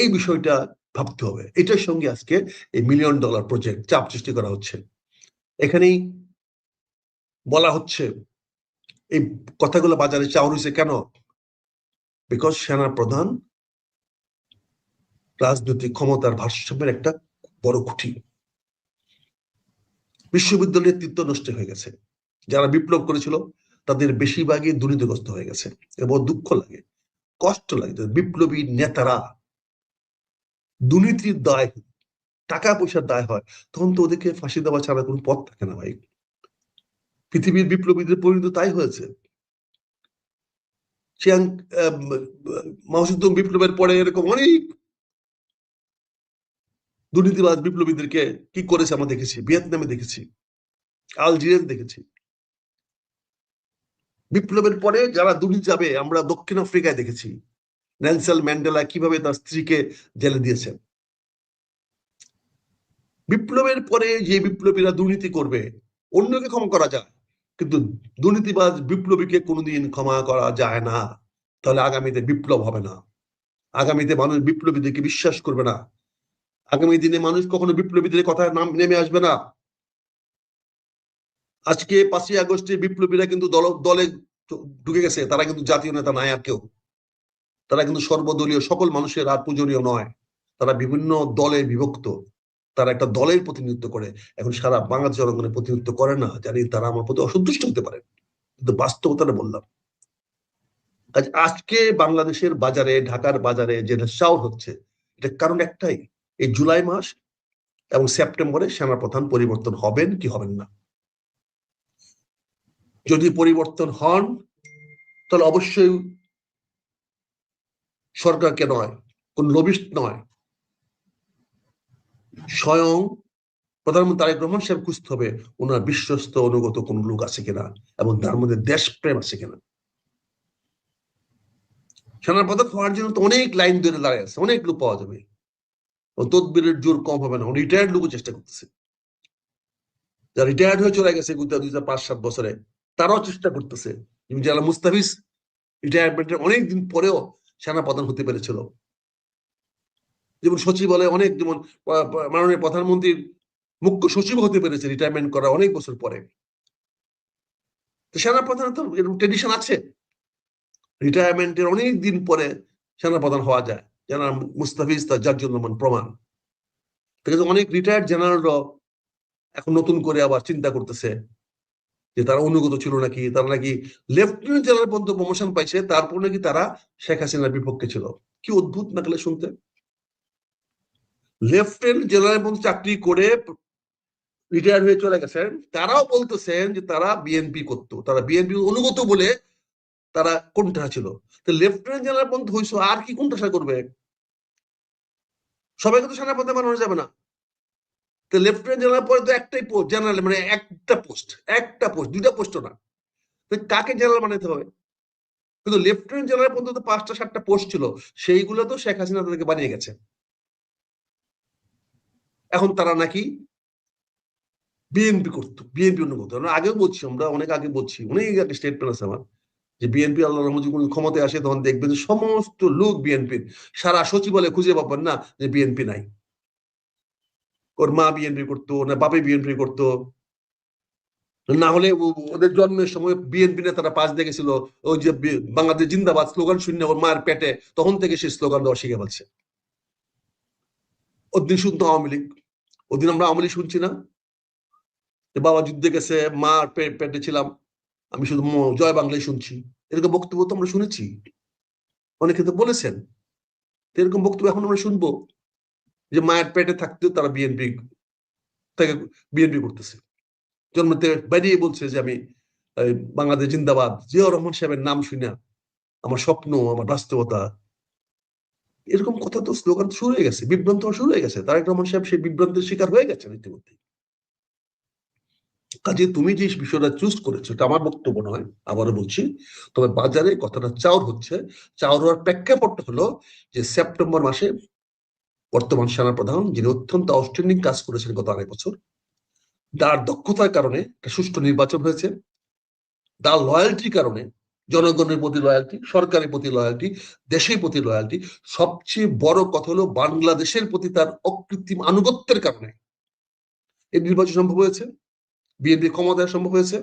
এই বিষয়টা ভাবতে হবে। এটার সঙ্গে আজকে এই $1 মিলিয়ন প্রজেক্ট চাপ সৃষ্টি করা হচ্ছে। এখানেই বলা হচ্ছে এই কথাগুলো বাজারে চাউর হয়েছে কেন? বিকজ সেনাপ্রধান রাজনৈতিক ক্ষমতার ভারসাম্যের একটা বড় খুঁটি। বিশ্ববিদ্যালয়ের নেতৃত্ব নষ্ট হয়ে গেছে, যারা বিপ্লব করেছিল তাদের বেশিরভাগই দুর্নীতিগ্রস্ত হয়ে গেছে, এবং দুঃখ লাগে, কষ্ট লাগে, বিপ্লবী নেতারা দুর্নীতির দায়, টাকা পয়সার দায় হয়, তখন তো ওদেরকে ফাঁসি দেওয়া ছাড়া কোনো পথ থাকে না ভাই। পৃথিবীর বিপ্লবীদের পরিণত তাই হয়েছে। মাও সেতুং বিপ্লবের পরে এরকম অনেক দুর্নীতিবাজ বিপ্লবীদেরকে কি করেছে আমরা দেখেছি, ভিয়েতনামে দেখেছি, আলজেরিয়াতে দেখেছি। বিপ্লবের পরে যারা দুর্নীতি যাবে আমরা দক্ষিণ আফ্রিকায় দেখেছি, নেলসন ম্যান্ডেলা কিভাবে তার স্ত্রীকে জেলে দিয়েছেন। বিপ্লবের পরে যে বিপ্লবীরা দুর্নীতি করবে অন্যকে ক্ষমা করা যায়, কিন্তু দুর্নীতিবাজ বিপ্লবীকে কোনোদিন ক্ষমা করা যায় না। তাহলে আগামীতে বিপ্লব হবে না, আগামীতে মানুষ বিপ্লবীদেরকে বিশ্বাস করবে না, আগামী দিনে মানুষ কখনো বিপ্লবীদের কথায় নাম নেমে আসবে না। আজকে 5ই আগস্টে বিপ্লবীরা কিন্তু দলে ঢুকে গেছে, তারা কিন্তু জাতীয় নেতা নাই আর কেউ, তারা কিন্তু সর্বদলীয় সকল মানুষের আর পূজনীয় নয়, তারা বিভিন্ন দলে বিভক্ত, তারা একটা দলের প্রতিনিধিত্ব করে, এখন সারা বাংলাদেশ জনগণের প্রতিনিধিত্ব করে না, জানি তারা আমার প্রতি অসন্তুষ্ট হতে পারে, কিন্তু বাস্তবতাটা বললাম। আজকে বাংলাদেশের বাজারে, ঢাকার বাজারে যে চাউল হচ্ছে, এটা কারণ একটাই, এই জুলাই মাস এবং সেপ্টেম্বরে সেনাপ্রধান পরিবর্তন হবেন কি হবেন না। যদি পরিবর্তন হন তাহলে অবশ্যই সরকারকে নয়, কোন লবিস্ট নয়, স্বয়ং প্রধানমন্ত্রী তারেক রহমান সাহেব খুঁজতে হবে ওনার বিশ্বস্ত অনুগত কোন লোক আছে কিনা এবং তার মধ্যে দেশপ্রেম আছে কিনা। সেনাপ্রধান হওয়ার জন্য তো অনেক লাইন ধরে দাঁড়িয়ে আছে, অনেক লোক পাওয়া যাবে, তদবিরের জোর কম হবে না, রিটায়ার্ড লোকও চেষ্টা করতেছে, যারা রিটায়ার্ড হয়ে চলে গেছে 2005-7 বছরে, তারাও চেষ্টা করতেছে। যারা মুস্তাফিজ রিটায়ারমেন্টের অনেকদিন পরেও সেনাপ্রধান হতে পেরেছিল, যেমন সচিবালয় অনেক, যেমন মাননীয় প্রধানমন্ত্রীর মুখ্য সচিব হতে পেরেছে রিটায়ারমেন্ট করার অনেক বছর পরে। তো সেনাপ্রধান তো এরকম ট্রেডিশন আছে, রিটায়ারমেন্টের অনেক দিন পরে সেনাপ্রধান হওয়া যায়, জেনারেল মুস্তাফিজ তার জাতীয়মান প্রমাণ। অনেক রিটায়ার্ড জেনারেলরা এখন নতুন করে আবার চিন্তা করতেছে যে তারা অনুগত ছিল নাকি, তারা নাকি লেফটেন্যান্ট জেনারেল পর্যন্ত প্রমোশন পাইছে, তারপর নাকি তারা শেখ হাসিনার বিপক্ষে ছিল। কি অদ্ভুত না গেলে শুনতে, লেফটেন্যান্ট জেনারেল পর্যন্ত চাকরি করে রিটায়ার হয়ে চলে গেছেন, তারাও বলতেছেন যে তারা বিএনপি করতো, তারা বিএনপি অনুগত বলে তারা কোনটা ছিল। তো লেফটেন্যান্ট জেনারেল পর্যন্ত হয়েছে, আর কি কোনটা করবে? সবাইকে তো সেনাপতি বানানো যাবে না। তো লেফটেন্যান্ট জেনারেল পরে তো একটাই পোস্ট, জেনারেল মানে একটা পোস্ট, দুইটা পোস্টও না, কাকে জেনারেল বানাতে হবে? কিন্তু লেফটেন্যান্ট জেনারেল পর্যন্ত 5টা-7টা পোস্ট ছিল, সেইগুলো তো শেখ হাসিনা তাদেরকে বানিয়ে গেছে। এখন তারা নাকি বিএনপি করতো, বিএনপি অনুগত। আগেও বলছি, আমরা অনেক আগে বলছি, অনেক আগে স্টেটমেন্ট আছে আমার, যে বিএনপি আল্লাহ রহমত যখন ক্ষমতায় আসে তখন দেখবেন যে সমস্ত লোক বিএনপির, সারা সচিবালয়ে খুঁজে পাবেন না যে বিএনপি নাই। ওর মা বিএনপি করতো, না বাপে বিএনপি করতো, না হলে ওদের জন্মের সময় বিএনপি নেতারা পাশ দেখেছিল, ওই যে বাংলাদেশ জিন্দাবাদ স্লোগান শুনে ওর মায়ের পেটে, তখন থেকে সে স্লোগান দেওয়া শিখে ফেলছে। ওদিন শুনতো আওয়ামী লীগ, ওদিন আমরা আওয়ামী লীগ শুনছি না, বাবা যুদ্ধে গেছে, মা পেটে ছিলাম, আমি শুধু জয় বাংলায় শুনছি, এরকম বক্তব্য তো আমরা শুনেছি, অনেকে তো বলেছেন। এরকম বক্তব্য এখন আমরা শুনবো যে মায়ের পেটে থাকতেও তারা বিএনপি থেকে বিএনপি করতেছে, জন্মতে বেরিয়ে বলছে যে আমি বাংলাদেশ জিন্দাবাদ, জিয়াউর রহমান সাহেবের নাম শুনে আমার স্বপ্ন, আমার বাস্তবতা, এরকম কথা তো স্লোগান শুরু হয়ে গেছে, বিভ্রান্ত শুরু হয়ে গেছে। তারেক রহমান সাহেব সেই বিভ্রান্তের শিকার হয়ে গেছেন ইতিমধ্যে। কাজে তুমি যে বিষয়টা চুজ করেছো এটা আমার বক্তব্য নয়, আবারও বলছি, তবে বাজারে কথাটা চাউর হচ্ছে, চাউর হওয়ার প্রেক্ষাপটটা হলো যে সেপ্টেম্বর মাসে বর্তমান সেনাপ্রধান, যিনি অত্যন্ত আউটস্ট্যান্ডিং কাজ করেছেন গত 2.5 বছর, তার দক্ষতার কারণে একটা সুষ্ঠু নির্বাচন হয়েছে, তার লয়্যালটির কারণে, জনগণের প্রতি লয়্যালটি, সরকারের প্রতি লয়্যালটি, দেশের প্রতি লয়্যালটি, সবচেয়ে বড় কথা হলো বাংলাদেশের প্রতি তার অকৃত্রিম আনুগত্যের কারণে এই নির্বাচন সম্ভব হয়েছে, বিএনপি ক্ষমতায় সম্ভব হয়েছে,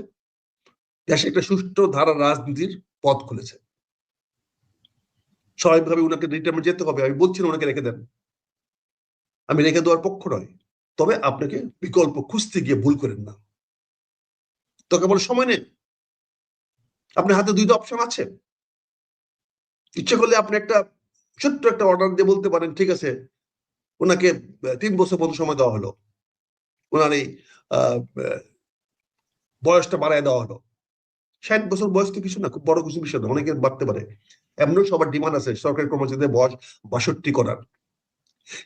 দেশে একটা সুষ্ঠু ধারা রাজনীতির পথ খুলেছে। স্বাভাবিকভাবে ওনাকে রিটায়ারমেন্ট যেতে হবে, আমি বলছি না ওনাকে রেখে দেন, আমি রেখে দেওয়ার পক্ষ নয়, তবে আপনাকে বিকল্প খুঁজতে গিয়ে ভুল করেন না। তো কেবল সময় নেই, আপনার হাতে 2টা অপশন আছে, ইচ্ছে করলে আপনি একটা ছোট্ট একটা অর্ডার দিয়ে বলতে পারেন ঠিক আছে, ওনাকে 3 বছর পর্যন্ত সময় দেওয়া হলো, ওনার এই বয়সটা বাড়ায় দেওয়া হলো। 60 বছর বয়স তো কিছু না, খুব বড় কিছু বিষয় না, অনেকে বাড়তে পারে, এমনও সবার ডিমান্ড আছে সরকারি কর্মচারীদের বয়স 62 করার,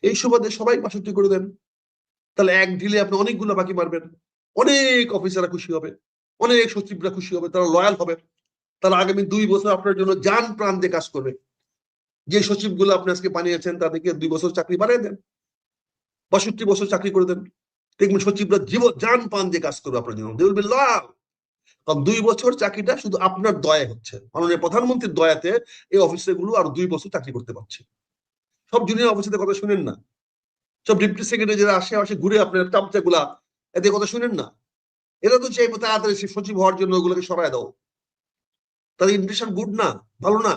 এই সুবাদে সবাই 62 করে দেন, তাহলে এক ঢিলে আপনি অনেকগুলো বাকি মারবেন, অনেক অফিসাররা খুশি হবে, অনেক সচিবরা খুশি হবে, তারা লয়াল হবে, তারা আগামী 2 বছর আপনার জন্য জান প্রাণ দিয়ে কাজ করবে। যে সচিবগুলো আপনি আজকে বানিয়েছেন তাদেরকে 2 বছর চাকরি বানিয়ে দেন, 62 বছর চাকরি করে দেন, দেখবেন সচিবরা জীবন জান প্রাণ দিয়ে কাজ করবে আপনার জন্য, দে উইল বি লয়াল। কারণ 2 বছর চাকরিটা শুধু আপনার দয়া হচ্ছে, মাননীয় প্রধানমন্ত্রীর দয়াতে এই অফিসার গুলো আরো 2 বছর চাকরি করতে পারছে। সব জুনিয়র অফিসারদের কথা শুনেন না, সব ডিপ্টি সেক্রেটারি যারা আশেপাশে ঘুরে আপনার চামচা গুলা, এদের কথা শুনেন না, এরা তো চাইবো তাড়াতাড়ি সচিব হওয়ার জন্য ওগুলোকে সরায় দাও, তাদের ইন্টেনশন গুড না, ভালো না।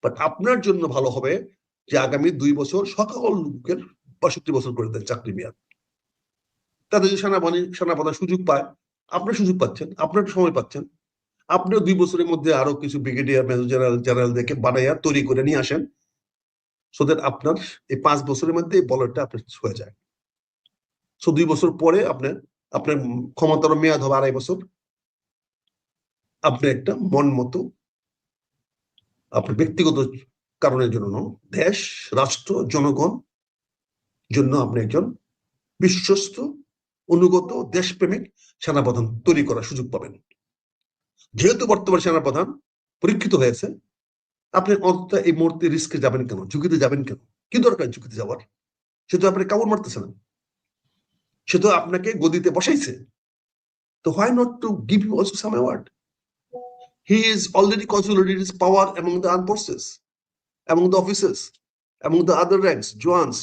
বাট আপনার জন্য ভালো হবে যে আগামী 2 বছর সকল লোকের 65 বছর করে দেন চাকরি মেয়াদ। তাদের যদি সেনাপ্রধান সুযোগ পায়, আপনি সুযোগ পাচ্ছেন, আপনার সময় পাচ্ছেন, আপনিও 2 বছরের মধ্যে আরো কিছু ব্রিগেডিয়ার, মেজর জেনারেল, জেনারেলদেরকে বানাইয়া তৈরি করে নিয়ে আসেন, সো দ্যাট আপনার এই 5 বছরের মধ্যে এই বলয়টা আপনার হয়ে যায়। সো 2 বছর পরে আপনার ক্ষমতার মেয়াদ হবে 2.5 বছর। আপনি একটা মন মতো, আপনার ব্যক্তিগত কারণের জন্য, দেশ, রাষ্ট্র, জনগণ জন্য আপনি একজন বিশ্বস্ত, অনুগত, দেশপ্রেমিক সেনাপ্রধান তৈরি করার সুযোগ পাবেন। যেহেতু বর্তমান সেনাপ্রধান পরীক্ষিত হয়েছে, আপনি অন্তত এই মুহূর্তে রিস্কে যাবেন কেন, ঝুঁকিতে যাবেন কেন? কি দরকার ঝুঁকিতে যাওয়ার? সে তো আপনি কামড় মারতেছে না, সে তো আপনাকে গদিতে বসাইছে। তো why not to give him also some award? He is already consolidated his power among the armed forces, among the officers, among the other ranks, jawans,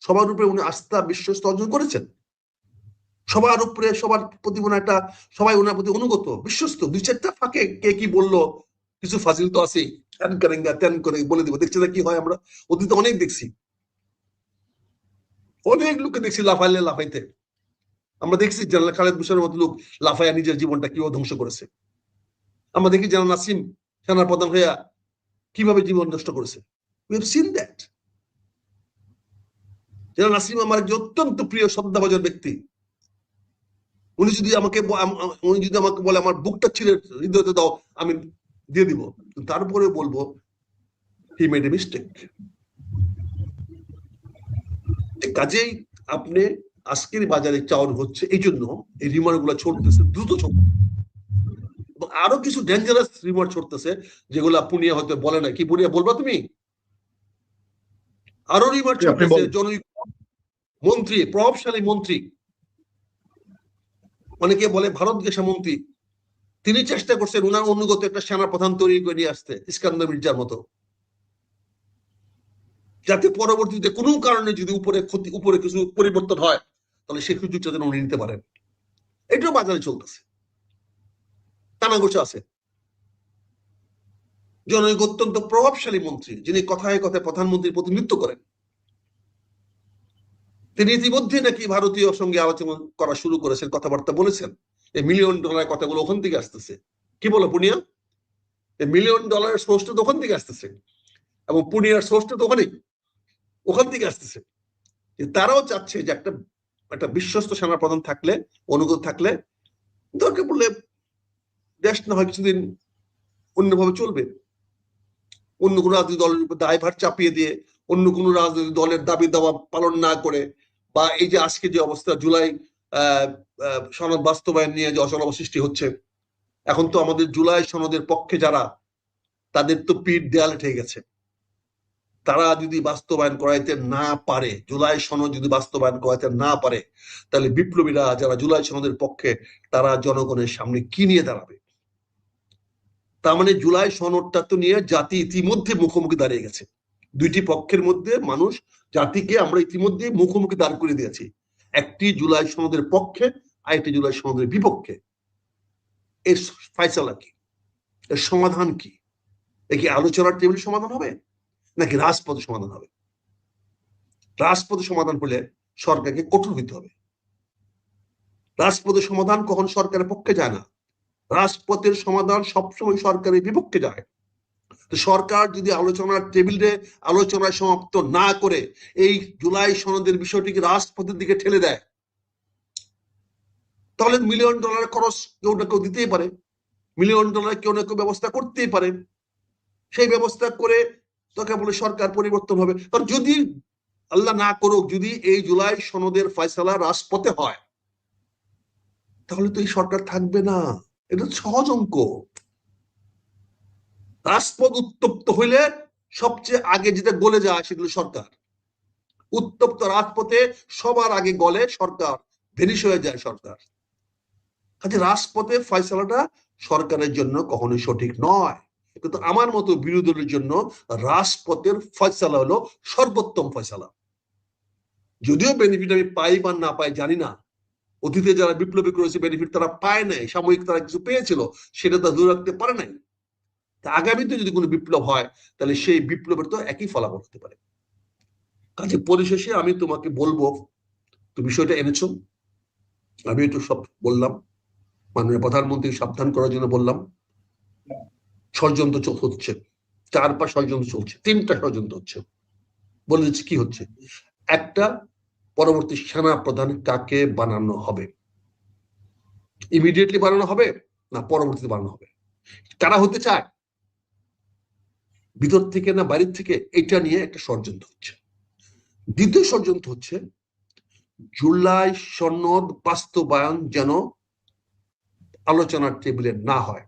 সবার উপরে উনি আস্থা, বিশ্বস্ত অর্জন করেছেন। সবার উপরে, সবার প্রতি একটা, সবাই ওনার প্রতি অনুগত, বিশ্বস্ত। 2-4টা ফাঁকে কে কি বললো, কিছু ফাজিল তো আছে, ত্যান করেন ত্যান করে বলে দিব, দেখছি না কি হয়। আমরা অতীতে অনেক দেখছি, অনেক লোককে দেখছি লাফাইলে লাফাইতে। আমরা দেখছি জেনারেল খালেদ হোসেনের মতো লোক লাফাইয়া নিজের জীবনটা কিভাবে ধ্বংস করেছে। আমরা দেখি জেনারেল নাসিম সেনার প্রধান হইয়া কিভাবে জীবন নষ্ট করেছে। We have seen that. General Nasim আমার একজন অত্যন্ত প্রিয় শ্রদ্ধাভাজন ব্যক্তি। উনি যদি আমাকে বলে আমার বুকটা ছিঁড়ে হৃদয়তে দাও, আমি দিয়ে দিব, তারপরে বলবো হি মেড এ মিস্টেক। কাজেই আপনি আজকের বাজারে চাউল হচ্ছে এই জন্য এই রিমার গুলা ছড়তেছে, দ্রুত ছড়ছে, এবং আরো কিছু ডেঞ্জারাস রিমার ছড়তেছে যেগুলা পুনিয়া হয়তো বলে না। কি পুনিয়া বলবা তুমি? আরো রিমার ছড়তেছে, জনৈক মন্ত্রী, প্রভাবশালী মন্ত্রী, অনেকে বলে ভারত গেসা মন্ত্রী, তিনি চেষ্টা করছেন উনার অনুগত একটা সেনা প্রধান তৈরি করে নিয়ে আসতে, ইস্কান্দার মির্জার মতো, যাতে পরবর্তীতে কোনো কারণে যদি উপরে কিছু পরিবর্তন হয়, তাহলে সেই সুযোগটা যেন উনি নিতে পারেন। এটাও বাজারে চলতেছে, টানাগোছা আছে। জনৈক অত্যন্ত প্রভাবশালী মন্ত্রী, যিনি কথায় কথায় প্রধানমন্ত্রীর প্রতিনিধিত্ব করেন, তিনি ইতিমধ্যে নাকি ভারতীয় সঙ্গে আলোচনা করা শুরু করেছেন, কথাবার্তা বলেছেন। এই $1 মিলিয়ন কথাগুলো ওখান থেকে আসতেছে। কি বলো পুনিয়া? এই $1 মিলিয়ন সোর্সটা তো ওখান থেকে আসতেছে, এবং পুনিয়ার সোর্সটা তো ওখান থেকে আসতেছে। তারাও চাচ্ছে যে একটা বিশ্বস্ত সেনা প্রধান থাকলে, অনুগত থাকলে, দরকার পড়লে দেশ না হয় কিছুদিন অন্যভাবে চলবে। অন্য কোনো রাজনৈতিক দলের উপর দায়ভার চাপিয়ে দিয়ে, অন্য কোনো রাজনৈতিক দলের দাবি দাওয়া পালন না করে, বা এই যে আজকে যে অবস্থা, জুলাই সনদ বাস্তবায়ন নিয়ে যে অচলাবস্থা সৃষ্টি হচ্ছে, এখন তো আমাদের জুলাই সনদের পক্ষে যারা, তাদের তো পিঠ দেয়ালে ঠেকে গেছে। তারা যদি বাস্তবায়ন করাইতে না পারে, জুলাই সনদ যদি বাস্তবায়ন করাইতে না পারে, তাহলে বিপ্লবীরা যারা জুলাই সনদের পক্ষে, তারা জনগণের সামনে কি নিয়ে দাঁড়াবে? তার মানে জুলাই সনদটা তো নিয়ে জাতি ইতিমধ্যে মুখোমুখি দাঁড়িয়ে গেছে। দুইটি পক্ষের মধ্যে মানুষ, জাতিকে আমরা ইতিমধ্যে মুখোমুখি দাঁড় করে দিয়েছি, একটি জুলাই সনদের পক্ষে, আরেকটি জুলাই সনদের বিপক্ষে। এর ফায়সালা কি? এর সমাধান কি? এ কি আলোচনার টেবিল সমাধান হবে, নাকি রাজপথে সমাধান হবে? রাজপথে সমাধান হলে সরকারকে কঠোর হইতে হবে। রাজপথের সমাধান কখন সরকারের পক্ষে যায় না, রাজপথের সমাধান সবসময় সরকারের বিপক্ষে যায়। তো সরকার যদি আলোচনার টেবিলে আলোচনায় সমাপ্ত না করে এই জুলাই সনদের বিষয়টিকে রাজপথের দিকে ঠেলে দেয়, তাহলে $1 মিলিয়ন খরচ কেউ না কেউ দিতেই পারে, $1 মিলিয়ন কেউ না কেউ ব্যবস্থা করতেই পারে। সেই ব্যবস্থা করে তোকে বলে সরকার পরিবর্তন হবে। কারণ যদি আল্লাহ না করুক, যদি এই জুলাই সনদের ফয়সালা রাজপথে হয়, তাহলে তো এই সরকার থাকবে না। এটা সহজ অঙ্ক। রাজপথ উত্তপ্ত হইলে সবচেয়ে আগে যেটা গলে যায় সেগুলো সরকার। উত্তপ্ত রাজপথে সবার আগে গলে সরকার, ভেনিশ হয়ে যায় সরকার। কাজে রাজপথে ফয়সালাটা সরকারের জন্য কখনোই সঠিক নয়, কিন্তু আমার মতো বিরোধীদের জন্য রাজপথের ফয়সালা হলো সর্বোত্তম ফয়সালা। যদিও বেনিফিট আমি পাই বা না পাই জানি না, অতীতে যারা বিপ্লবী করেছে বেনিফিট তারা পায় নাই, সাময়িক তারা কিছু পেয়েছিল, সেটা তারা ধরে রাখতে পারে নাই। তা আগামীতে যদি কোনো বিপ্লব হয় তাহলে সেই বিপ্লবের তো একই ফলাফল হতে পারে। কাজে পরিশেষে আমি তোমাকে বলবো, তুমি বিষয়টা এনেছো, আমি একটু সব বললাম, মাননীয় প্রধানমন্ত্রী সাবধান করার জন্য বললাম। ষড়যন্ত্র হচ্ছে, 4-5 ষড়যন্ত্র চলছে, 3টা ষড়যন্ত্র হচ্ছে। বলে দিচ্ছি কি হচ্ছে। একটা, পরবর্তী সেনা প্রধান কাকে বানানো হবে, ইমিডিয়েটলি বানানো হবে না পরবর্তীতে বানানো হবে, কারা হতে চায়, ভিতর থেকে না বাইরের থেকে, এটা নিয়ে একটা ষড়যন্ত্র হচ্ছে। দ্বিতীয় ষড়যন্ত্র হচ্ছে জুলাই সনদ বাস্তবায়ন যেন আলোচনার টেবিলে না হয়।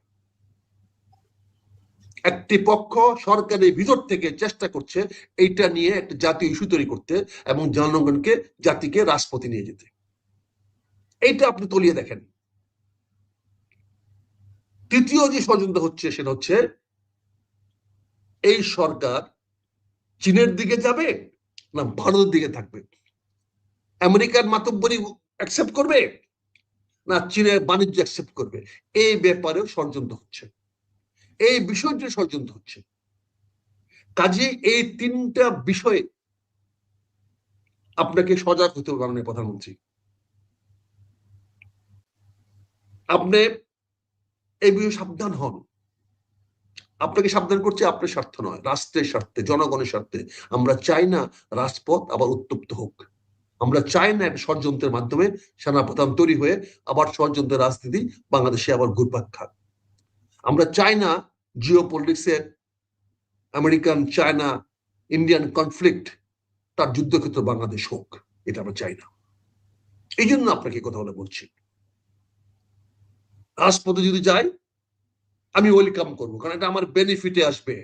একটি পক্ষ সরকারের ভিতর থেকে চেষ্টা করছে এইটা নিয়ে একটা জাতীয় ইস্যু তৈরি করতে এবং জনগণকে, জাতিকে রাজপথে নিয়ে যেতে। এইটা আপনি তলিয়ে দেখেন। তৃতীয় যে ষড়যন্ত্র হচ্ছে সেটা হচ্ছে এই সরকার চীনের দিকে যাবে না ভারতের দিকে থাকবে, আমেরিকার মাতব্বরি অ্যাকসেপ্ট করবে না চীনের বাণিজ্য অ্যাকসেপ্ট করবে, এই ব্যাপারেও ষড়যন্ত্র হচ্ছে, এই বিষয়টি ষড়যন্ত্র হচ্ছে। কাজে এই 3টা বিষয়ে আপনাকে সজাগ হতে হবে মাননীয় প্রধানমন্ত্রী। আপনি এই বিষয়ে সাবধান হন। আপনাকে সাবধান করছে আপনার স্বার্থ নয়, রাষ্ট্রের স্বার্থে, জনগণের স্বার্থে। আমরা চাই না রাজপথ আবার উত্তপ্ত হোক। আমরা চাই না একটা ষড়যন্ত্রের মাধ্যমে সেনাপ্রধান তৈরি হয়ে আবার ষড়যন্ত্রের রাজনীতি বাংলাদেশে আবার ঘুরপাক খাক। আমরা চাই না জিও পলিটিক্সের আমেরিকান, চায়না, ইন্ডিয়ান কনফ্লিক্ট তার যুদ্ধক্ষেত্র বাংলাদেশ হোক, এটা আমরা চাই না। এই জন্য আপনাকে কথা বলে বলছি, রাজপথে যদি যাই আমি ওয়েলকাম করবো, কারণ এটা আমার বেনিফিটে আসবে।